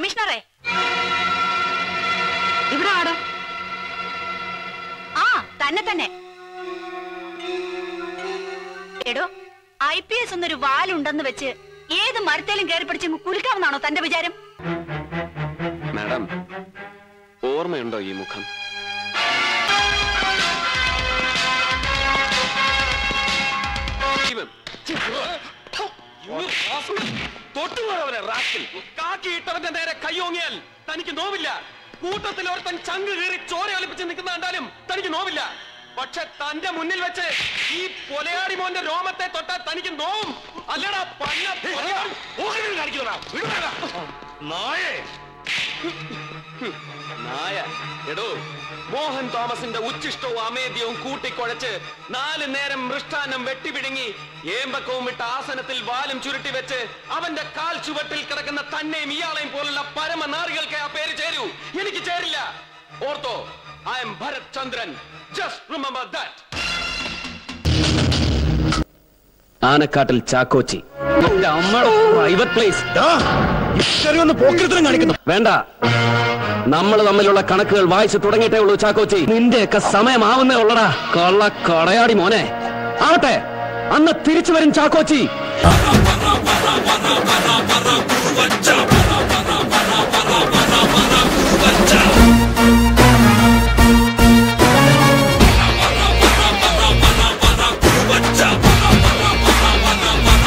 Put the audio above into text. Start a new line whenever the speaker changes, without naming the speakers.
കമ്മീഷണറെ ഇവിടെ ആടോ. ആ തന്നെ. എടോ, IPS എന്നൊരു വാലുണ്ടെന്ന് വെച്ച് ഏത് മരത്തേലും കയറി പിടിച്ച് കുലുക്കാമെന്നാണോ തന്റെ വിചാരം?
മാഡം, ഓർമ്മയുണ്ടോ ഈ മുഖം? കാക്കിയിട്ടവന്റെ നേരെ കയ്യോങ്ങിയാൽ തനിക്ക് നോവില്ല. കൂട്ടത്തിൽ ഒരുത്തൻ ചങ്ക് കീറി ചോര ഒലിപ്പിച്ച് നിൽക്കുന്ന കണ്ടാലും തനിക്ക് നോവില്ല. പക്ഷെ തന്റെ മുന്നിൽ വെച്ച് ഈ പൊലയാടി മോന്റെ രോമത്തെ തൊട്ടാൽ തനിക്ക് നോവും. അല്ലടാ നായ. എടോ, മോഹൻ തോമസിന്റെ ഉച്ചിഷ്ടവും അമേദ്യവും കൂട്ടിക്കുഴച്ച് 4 നേരം മൃഷ്ടാന്നം വെട്ടിപിടുങ്ങി ഏമ്പക്കവും വിട്ട ആസനത്തിൽ വാലും ചുരുട്ടി വെച്ച് അവന്റെ കാൽ ചുവട്ടിൽ കിടക്കുന്ന തന്നെയും ഇയാളെയും പോലുള്ള പരമനാറികൾക്ക് ആ പേര് ചേരൂ. എനിക്ക് ചേരില്ല. ഓർത്തോ, I am Bharath Chandran. Just remember that. Anakkattil Chackochi private place. വേണ്ട, നമ്മൾ തമ്മിലുള്ള കണക്കുകൾ വായിച്ചു തുടങ്ങിയിട്ടേ ഉള്ളൂ ചാക്കോച്ചി. നിന്റെയൊക്കെ സമയമാവുന്നേ ഉള്ളടാ കള്ള കടയാടി മോനെ. ആവട്ടെ, അന്ന് തിരിച്ചു വരും ചാക്കോച്ചി.